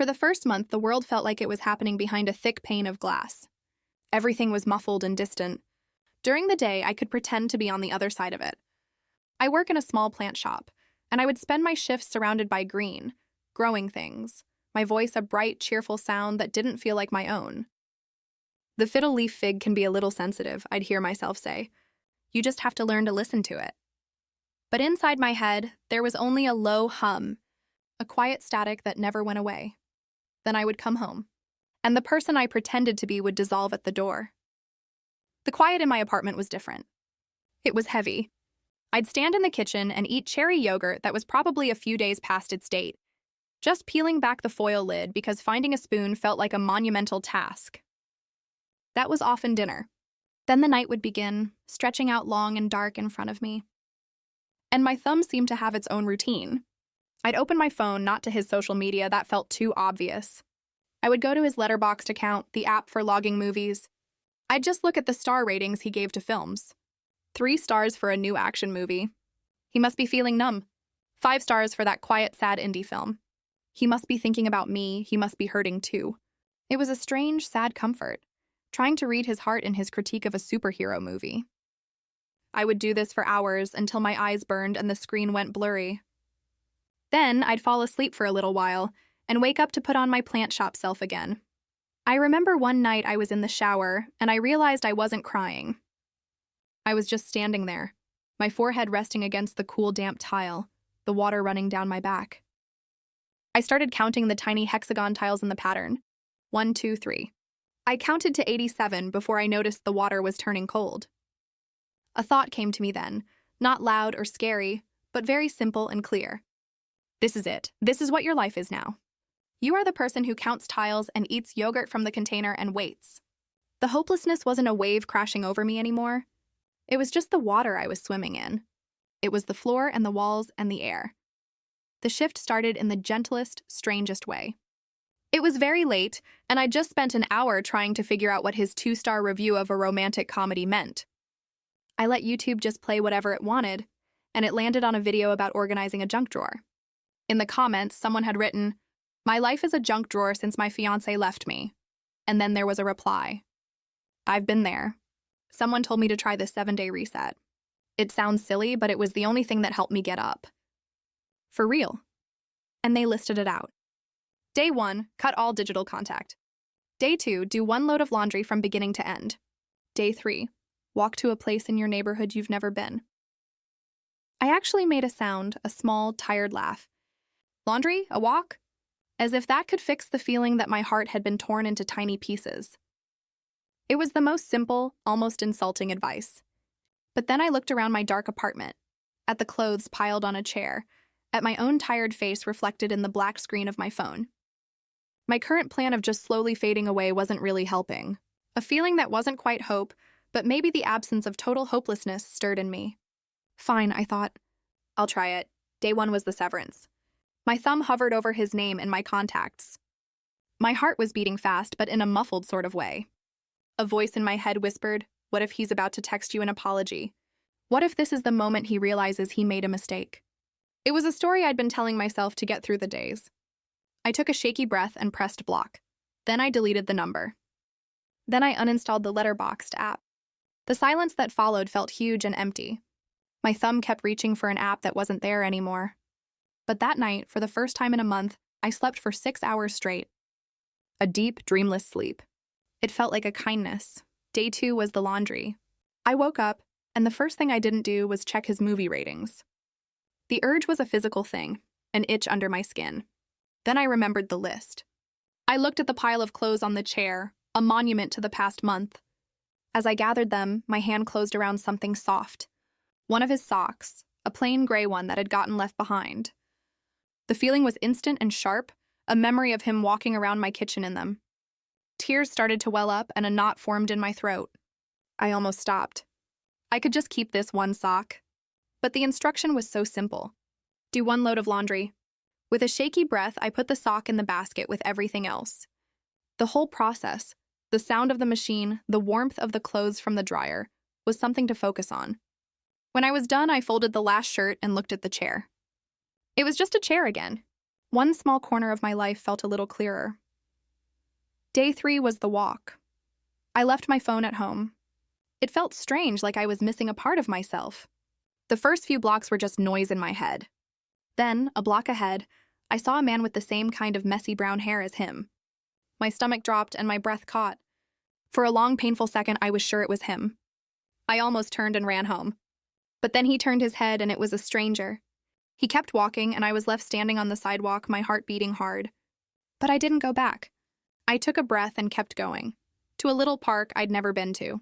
For the first month, the world felt like it was happening behind a thick pane of glass. Everything was muffled and distant. During the day, I could pretend to be on the other side of it. I work in a small plant shop, and I would spend my shifts surrounded by green, growing things, my voice a bright, cheerful sound that didn't feel like my own. The fiddle leaf fig can be a little sensitive, I'd hear myself say. You just have to learn to listen to it. But inside my head, there was only a low hum, a quiet static that never went away. Then I would come home, and the person I pretended to be would dissolve at the door. The quiet in my apartment was different. It was heavy. I'd stand in the kitchen and eat cherry yogurt that was probably a few days past its date, just peeling back the foil lid because finding a spoon felt like a monumental task. That was often dinner. Then the night would begin, stretching out long and dark in front of me. And my thumb seemed to have its own routine. I'd open my phone not to his social media, that felt too obvious. I would go to his Letterboxd account, the app for logging movies. I'd just look at the star ratings he gave to films. 3 stars for a new action movie. He must be feeling numb. 5 stars for that quiet, sad indie film. He must be thinking about me, he must be hurting too. It was a strange, sad comfort, trying to read his heart in his critique of a superhero movie. I would do this for hours until my eyes burned and the screen went blurry. Then I'd fall asleep for a little while and wake up to put on my plant shop self again. I remember one night I was in the shower and I realized I wasn't crying. I was just standing there, my forehead resting against the cool, damp tile, the water running down my back. I started counting the tiny hexagon tiles in the pattern. 1, 2, 3. I counted to 87 before I noticed the water was turning cold. A thought came to me then, not loud or scary, but very simple and clear. This is it. This is what your life is now. You are the person who counts tiles and eats yogurt from the container and waits. The hopelessness wasn't a wave crashing over me anymore. It was just the water I was swimming in. It was the floor and the walls and the air. The shift started in the gentlest, strangest way. It was very late, and I'd just spent an hour trying to figure out what his 2-star review of a romantic comedy meant. I let YouTube just play whatever it wanted, and it landed on a video about organizing a junk drawer. In the comments, someone had written, "My life is a junk drawer since my fiancé left me." And then there was a reply. I've been there. Someone told me to try the 7-day reset. It sounds silly, but it was the only thing that helped me get up. For real. And they listed it out. Day 1, cut all digital contact. Day 2, do 1 load of laundry from beginning to end. Day 3, walk to a place in your neighborhood you've never been. I actually made a sound, a small, tired laugh. Laundry? A walk? As if that could fix the feeling that my heart had been torn into tiny pieces. It was the most simple, almost insulting advice. But then I looked around my dark apartment, at the clothes piled on a chair, at my own tired face reflected in the black screen of my phone. My current plan of just slowly fading away wasn't really helping. A feeling that wasn't quite hope, but maybe the absence of total hopelessness stirred in me. Fine, I thought. I'll try it. Day 1 was the severance. My thumb hovered over his name in my contacts. My heart was beating fast, but in a muffled sort of way. A voice in my head whispered, "What if he's about to text you an apology? What if this is the moment he realizes he made a mistake?" It was a story I'd been telling myself to get through the days. I took a shaky breath and pressed block. Then I deleted the number. Then I uninstalled the Letterboxd app. The silence that followed felt huge and empty. My thumb kept reaching for an app that wasn't there anymore. But that night, for the first time in a month, I slept for 6 hours straight. A deep, dreamless sleep. It felt like a kindness. Day 2 was the laundry. I woke up, and the first thing I didn't do was check his movie ratings. The urge was a physical thing, an itch under my skin. Then I remembered the list. I looked at the pile of clothes on the chair, a monument to the past month. As I gathered them, my hand closed around something soft. One of his socks, a plain gray one that had gotten left behind. The feeling was instant and sharp, a memory of him walking around my kitchen in them. Tears started to well up and a knot formed in my throat. I almost stopped. I could just keep this one sock. But the instruction was so simple. Do 1 load of laundry. With a shaky breath, I put the sock in the basket with everything else. The whole process, the sound of the machine, the warmth of the clothes from the dryer, was something to focus on. When I was done, I folded the last shirt and looked at the chair. It was just a chair again. One small corner of my life felt a little clearer. Day 3 was the walk. I left my phone at home. It felt strange, like I was missing a part of myself. The first few blocks were just noise in my head. Then, a block ahead, I saw a man with the same kind of messy brown hair as him. My stomach dropped and my breath caught. For a long, painful second, I was sure it was him. I almost turned and ran home. But then he turned his head and it was a stranger. He kept walking and I was left standing on the sidewalk, my heart beating hard. But I didn't go back. I took a breath and kept going, to a little park I'd never been to.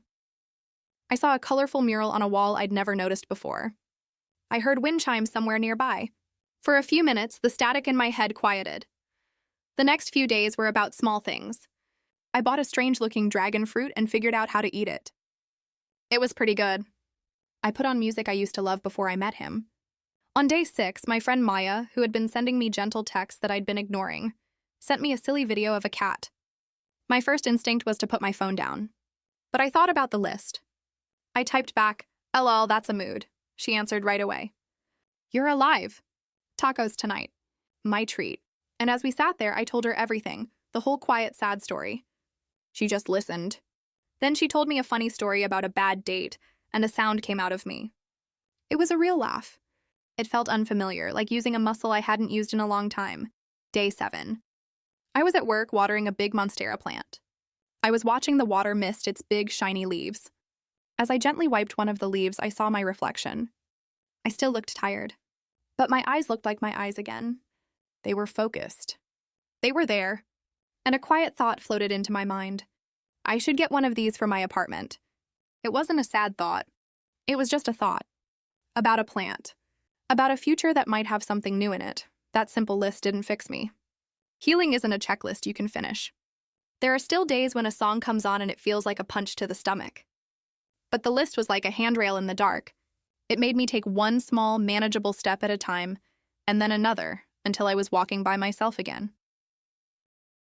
I saw a colorful mural on a wall I'd never noticed before. I heard wind chimes somewhere nearby. For a few minutes, the static in my head quieted. The next few days were about small things. I bought a strange-looking dragon fruit and figured out how to eat it. It was pretty good. I put on music I used to love before I met him. On day 6, my friend Maya, who had been sending me gentle texts that I'd been ignoring, sent me a silly video of a cat. My first instinct was to put my phone down. But I thought about the list. I typed back, "LOL, that's a mood." She answered right away. "You're alive. Tacos tonight. My treat." And as we sat there, I told her everything, the whole quiet, sad story. She just listened. Then she told me a funny story about a bad date, and a sound came out of me. It was a real laugh. It felt unfamiliar, like using a muscle I hadn't used in a long time. Day 7. I was at work watering a big monstera plant. I was watching the water mist its big, shiny leaves. As I gently wiped one of the leaves, I saw my reflection. I still looked tired. But my eyes looked like my eyes again. They were focused. They were there. And a quiet thought floated into my mind. I should get one of these for my apartment. It wasn't a sad thought. It was just a thought. About a plant. About a future that might have something new in it. That simple list didn't fix me. Healing isn't a checklist you can finish. There are still days when a song comes on and it feels like a punch to the stomach. But the list was like a handrail in the dark. It made me take one small, manageable step at a time, and then another, until I was walking by myself again.